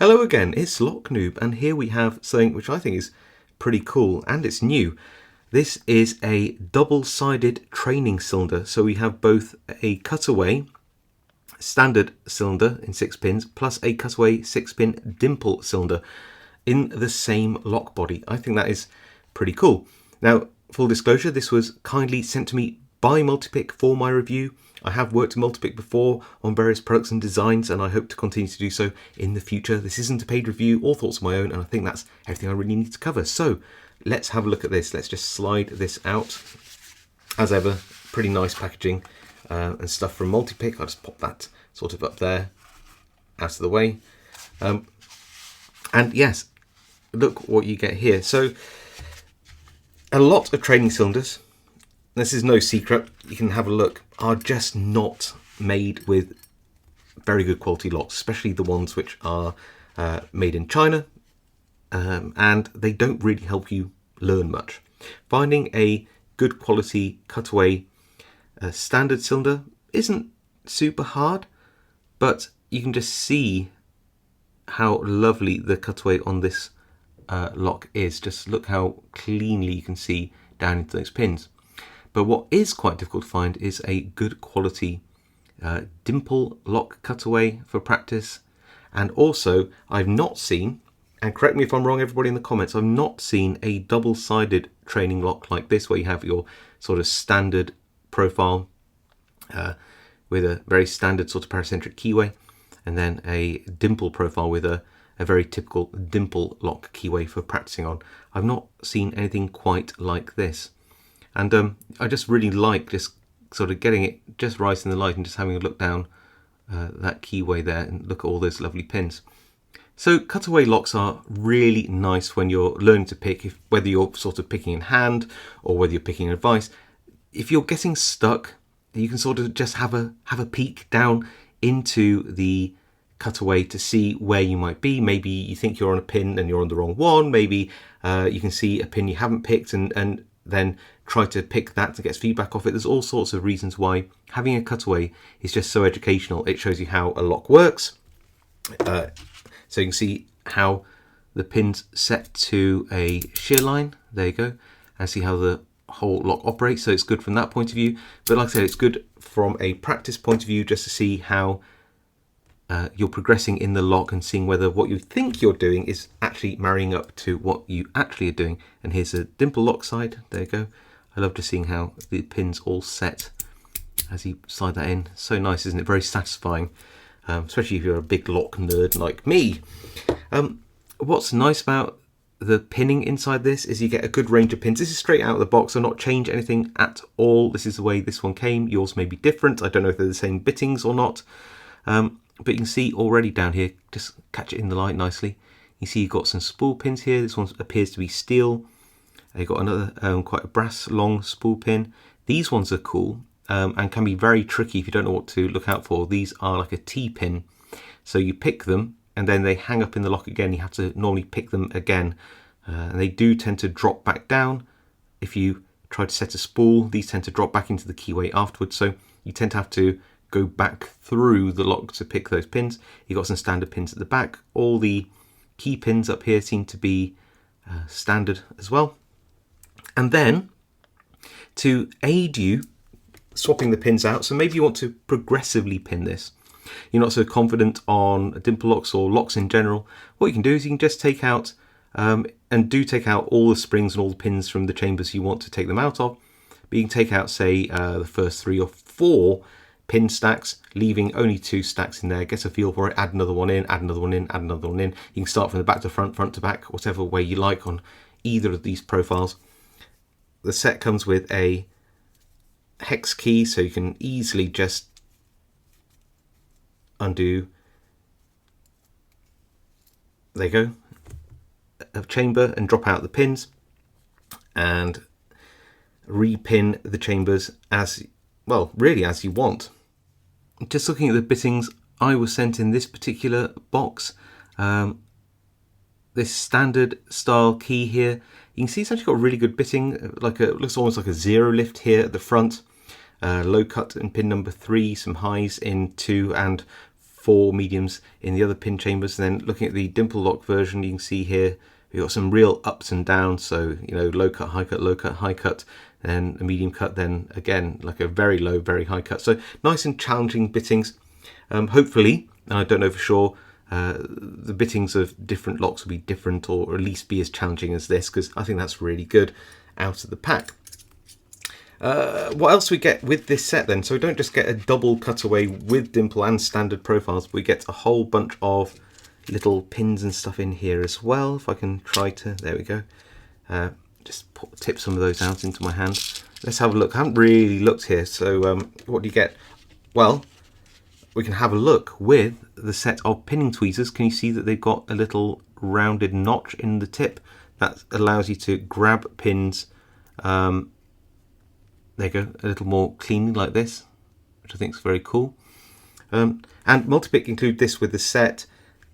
Hello again, it's Lock Noob, and here we have something which I think is pretty cool, and it's new. This is a double-sided training cylinder, so we have both a Cutaway standard cylinder in 6 pins, plus a Cutaway 6-pin Dimple cylinder in the same lock body. I think that is pretty cool. Now, full disclosure, this was kindly sent to me by Multipick for my review. I have worked with Multipick before on various products and designs, and I hope to continue to do so in the future. This isn't a paid review, all thoughts of my own, and I think that's everything I really need to cover. So let's have a look at this. Let's just slide this out. As ever, pretty nice packaging and stuff from Multipick. I'll just pop that sort of up there, out of the way. And yes, look what you get here. So a lot of training cylinders, this is no secret, you can have a look, are just not made with very good quality locks, especially the ones which are made in China, and they don't really help you learn much. Finding a good quality Cutaway standard cylinder isn't super hard, but you can just see how lovely the Cutaway on this lock is. Just look how cleanly you can see down into those pins. But what is quite difficult to find is a good quality Dimple lock Cutaway for practice. And also, I've not seen, and correct me if I'm wrong everybody in the comments, I've not seen a double-sided training lock like this, where you have your sort of standard profile with a very standard sort of paracentric keyway, and then a Dimple profile with a very typical Dimple lock keyway for practicing on. I've not seen anything quite like this. And I just really like just sort of getting it just right in the light and just having a look down that keyway there and look at all those lovely pins. So Cutaway locks are really nice when you're learning to pick, whether you're sort of picking in hand or whether you're picking advice. If you're getting stuck, you can sort of just have a peek down into the Cutaway to see where you might be. Maybe you think you're on a pin and you're on the wrong one. Maybe you can see a pin you haven't picked and then try to pick that to get feedback off it. There's all sorts of reasons why having a Cutaway is just so educational. It shows you how a lock works. So you can see how the pin's set to a shear line. There you go. And see how the whole lock operates. So it's good from that point of view. But like I said, it's good from a practice point of view just to see how you're progressing in the lock and seeing whether what you think you're doing is actually marrying up to what you actually are doing. And here's a Dimple lock side. There you go. I love just seeing how the pins all set as you slide that in. So nice, isn't it? Very satisfying, especially if you're a big lock nerd like me. What's nice about the pinning inside this is you get a good range of pins. This is straight out of the box, so not change anything at all. This is the way this one came. Yours may be different. I don't know if they're the same bittings or not. But you can see already down here, just catch it in the light nicely. You see you've got some spool pins here. This one appears to be steel. You've got another quite a brass long spool pin. These ones are cool and can be very tricky if you don't know what to look out for. These are like a T-pin. So you pick them and then they hang up in the lock again. You have to normally pick them again. And they do tend to drop back down. If you try to set a spool, these tend to drop back into the keyway afterwards. So you tend to have to go back through the lock to pick those pins. You've got some standard pins at the back. All the key pins up here seem to be standard as well. And then to aid you swapping the pins out, so maybe you want to progressively pin this. You're not so confident on Dimple locks or locks in general. What you can do is you can just take out and do take out all the springs and all the pins from the chambers you want to take them out of. But you can take out, say, the first 3 or 4 pin stacks, leaving only 2 stacks in there. Get a feel for it, add another one in, add another one in, add another one in. You can start from the back to front, front to back, whatever way you like on either of these profiles. The set comes with a hex key, so you can easily just undo, there you go, a chamber and drop out the pins and repin the chambers as, well, really as you want. Just looking at the bittings I was sent in this particular box, this standard style key here, you can see it's actually got really good bitting, looks almost like a zero lift here at the front. Low cut in pin number 3, some highs in 2 and 4 mediums in the other pin chambers. And then looking at the Dimple lock version, you can see here we've got some real ups and downs. So, you know, low cut, high cut, low cut, high cut, then a medium cut, then again like a very low, very high cut. So nice and challenging bittings. Hopefully, and I don't know for sure, the bittings of different locks will be different, or at least be as challenging as this, because I think that's really good out of the pack. What else we get with this set then? So we don't just get a double cutaway with Dimple and standard profiles, we get a whole bunch of little pins and stuff in here as well. If I can try to, there we go. Just tip some of those out into my hand. Let's have a look. I haven't really looked here. So what do you get? Well, we can have a look with the set of pinning tweezers. Can you see that they've got a little rounded notch in the tip that allows you to grab pins, there you go, a little more cleanly like this, which I think is very cool. And Multipick include this with the set.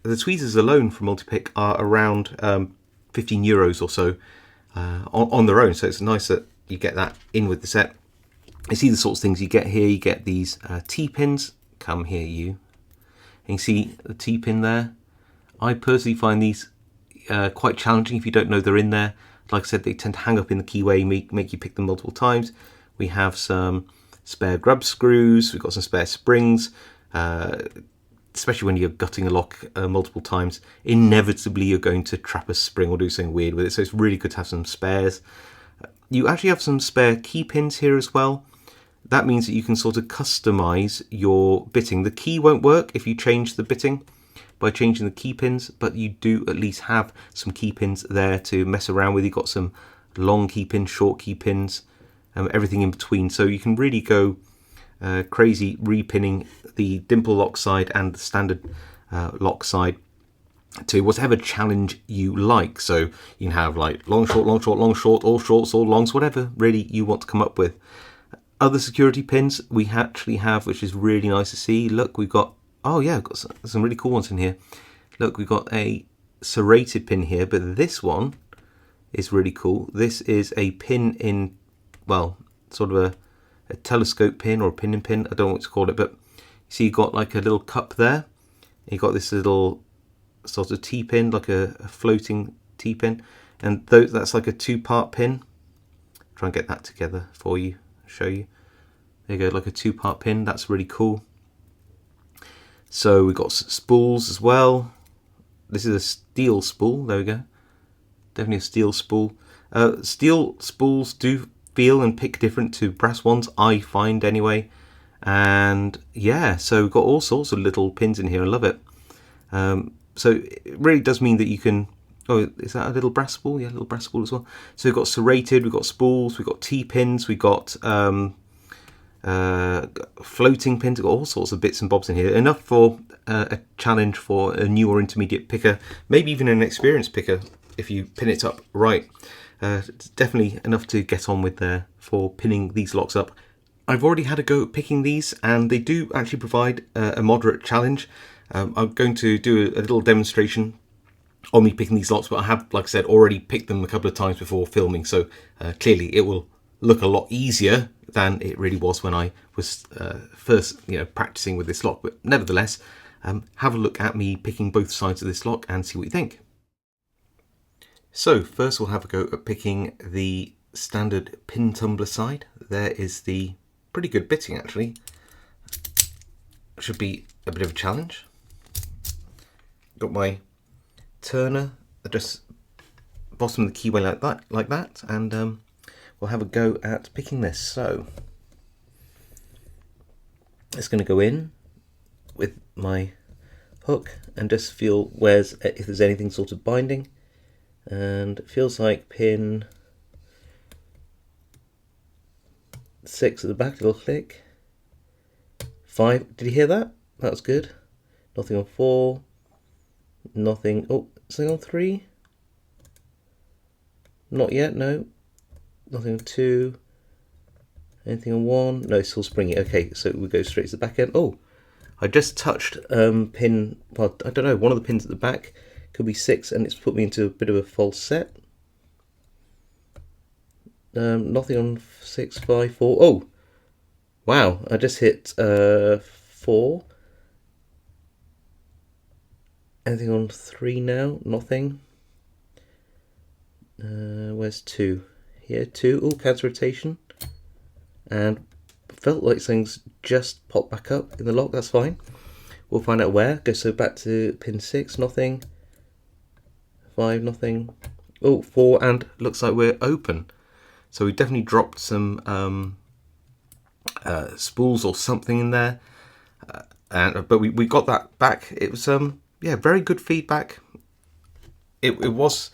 The tweezers alone from Multipick are around 15 euros or so on their own, so it's nice that you get that in with the set. You see the sorts of things you get here. You get these T-pins. Come here, you. And you see the T-pin there. I personally find these quite challenging if you don't know they're in there. Like I said, they tend to hang up in the keyway, make you pick them multiple times. We have some spare grub screws. We've got some spare springs. Especially when you're gutting a lock multiple times, inevitably you're going to trap a spring or do something weird with it. So it's really good to have some spares. You actually have some spare key pins here as well. That means that you can sort of customize your bitting. The key won't work if you change the bitting by changing the key pins, but you do at least have some key pins there to mess around with. You've got some long key pins, short key pins, everything in between. So you can really go crazy repinning the Dimple lock side and the standard lock side to whatever challenge you like. So you can have like long, short, long, short, long, short, all shorts, all longs, whatever really you want to come up with. Other security pins we actually have, which is really nice to see. Look, we've got, oh yeah, we've got some really cool ones in here. Look, we've got a serrated pin here, but this one is really cool. This is a pin in, well, sort of a telescope pin or a pin in pin. I don't know what to call it, but you see you've got like a little cup there. You've got this little sort of T-pin, like a floating T-pin. And that's like a 2-part pin. Try and get that together for you. Show you. There you go, like a 2-part pin. That's really cool. So we've got spools as well. This is a steel spool. There we go. Definitely a steel spool. Steel spools do feel and pick different to brass ones, I find anyway. And yeah, so we've got all sorts of little pins in here. I love it. So it really does mean that you can. Oh, is that a little brass spool? Yeah, a little brass spool as well. So we've got serrated, we've got spools, we've got T-pins, we've got floating pins, we've got all sorts of bits and bobs in here. Enough for a challenge for a new or intermediate picker, maybe even an experienced picker if you pin it up right. It's definitely enough to get on with there for pinning these locks up. I've already had a go at picking these, and they do actually provide a moderate challenge. I'm going to do a little demonstration on me picking these locks, but I have, like I said, already picked them a couple of times before filming, so clearly it will look a lot easier than it really was when I was first practicing with this lock. But nevertheless, have a look at me picking both sides of this lock and see what you think. So first we'll have a go at picking the standard pin tumbler side. There is the pretty good bitting actually. Should be a bit of a challenge. Got my turner just bottom of the keyway like that, and we'll have a go at picking this. So it's going to go in with my hook and just feel if there's anything sort of binding, and it feels like pin 6 at the back, little click. 5, did you hear that? That was good. Nothing on 4, nothing, oh, something on 3? Not yet, no. Nothing on 2. Anything on 1? No, it's still springy. Okay, so we go straight to the back end. Oh, I just touched pin, well, I don't know, one of the pins at the back. Could be 6, and it's put me into a bit of a false set. Nothing on 6, 5, 4. Oh, wow, I just hit 4. Anything on 3 now? Nothing. Where's 2? Here, 2. Oh, CAD's rotation. And felt like things just popped back up in the lock. That's fine. We'll find out where. Go so back to pin 6. Nothing. 5. Nothing. Oh, 4. And looks like we're open. So we definitely dropped some spools or something in there. But we got that back. It was yeah, very good feedback. It was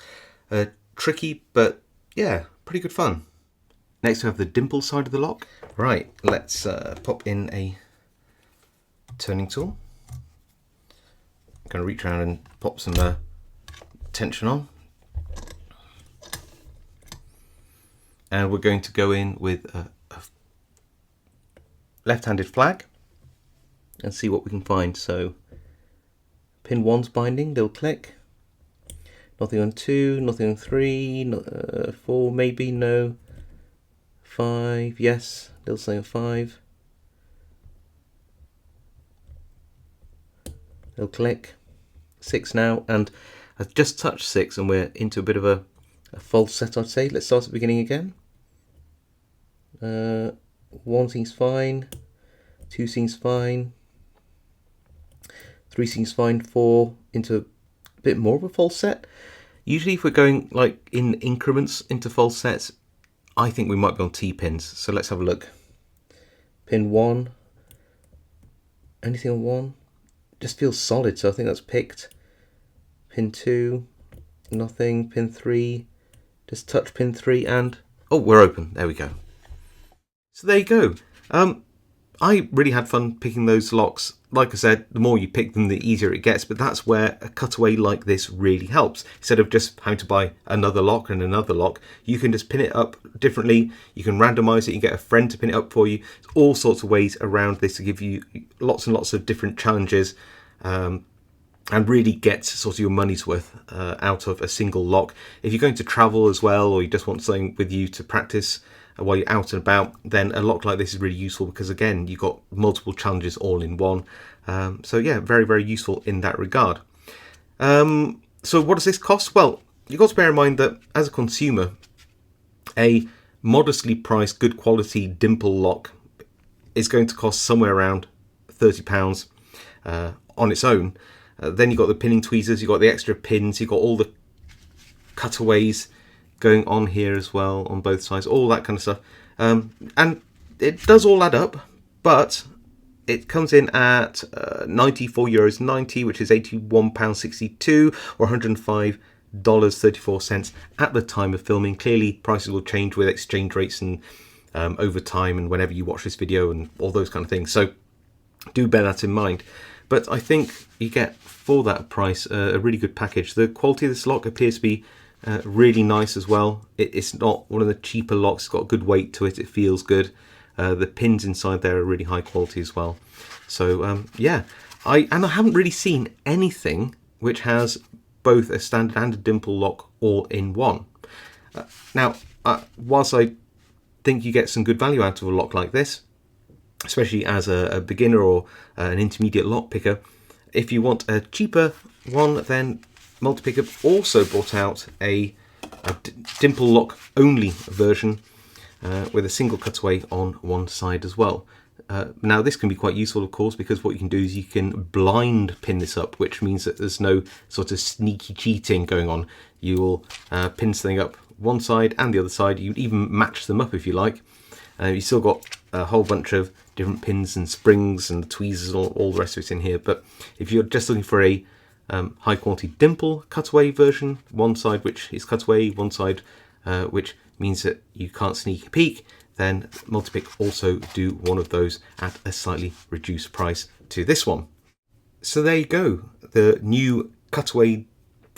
tricky, but yeah, pretty good fun. Next we have the Dimple side of the lock. Right, let's pop in a turning tool. I'm going to reach around and pop some tension on. And we're going to go in with a left-handed flag and see what we can find. So pin 1's binding, they'll click. Nothing on 2, nothing on 3, 4 maybe, no. 5, yes, they'll say on 5. They'll click. 6 now, and I've just touched 6 and we're into a bit of a false set, I'd say. Let's start at the beginning again. 1 seems fine, 2 seems fine, 3 seems fine, 4 into a bit more of a false set. Usually if we're going like in increments into false sets, I think we might be on T-pins. So let's have a look. Pin 1, anything on 1? Just feels solid, so I think that's picked. Pin 2, nothing. Pin 3, just touch pin 3 and oh, we're open. There we go. So there you go. I really had fun picking those locks. Like I said, the more you pick them, the easier it gets, but that's where a cutaway like this really helps. Instead of just having to buy another lock and another lock, you can just pin it up differently. You can randomize it, you get a friend to pin it up for you. There's all sorts of ways around this to give you lots and lots of different challenges and really get sort of your money's worth out of a single lock. If you're going to travel as well, or you just want something with you to practice while you're out and about, then a lock like this is really useful because again, you've got multiple challenges all in one. So yeah, very, very useful in that regard. So what does this cost? Well, you've got to bear in mind that as a consumer, a modestly priced, good quality Dimple lock is going to cost somewhere around £30 on its own. Then you've got the pinning tweezers, you've got the extra pins, you've got all the cutaways going on here as well on both sides, all that kind of stuff. And it does all add up, but it comes in at €94.90, which is £81.62 or $105.34 at the time of filming. Clearly, prices will change with exchange rates and over time and whenever you watch this video and all those kind of things. So do bear that in mind. But I think you get, for that price, a really good package. The quality of this lock appears to be really nice as well. It's not one of the cheaper locks. It's got good weight to it. It feels good. The pins inside there are really high quality as well. So yeah, I haven't really seen anything which has both a standard and a Dimple lock all in one. Now, whilst I think you get some good value out of a lock like this, especially as a beginner or an intermediate lock picker, if you want a cheaper one, then Multipick have also brought out a Dimple lock only version with a single cutaway on one side as well. Now this can be quite useful, of course, because what you can do is you can blind pin this up, which means that there's no sort of sneaky cheating going on. You will pin something up one side and the other side. You even match them up if you like. You've still got a whole bunch of different pins and springs and tweezers and all the rest of it in here. But if you're just looking for a high quality Dimple cutaway version, one side which is cutaway, one side which means that you can't sneak a peek, then Multipick also do one of those at a slightly reduced price to this one. So there you go, the new cutaway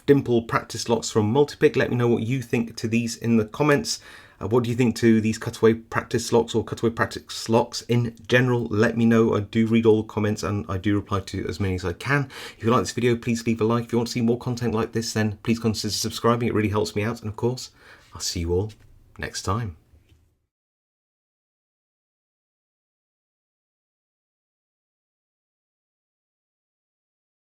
Dimple practice locks from Multipick. Let me know what you think to these in the comments. What do you think to these cutaway practice locks or cutaway practice locks in general? Let me know. I do read all the comments and I do reply to as many as I can. If you like this video, please leave a like. If you want to see more content like this, then please consider subscribing. It really helps me out. And of course, I'll see you all next time.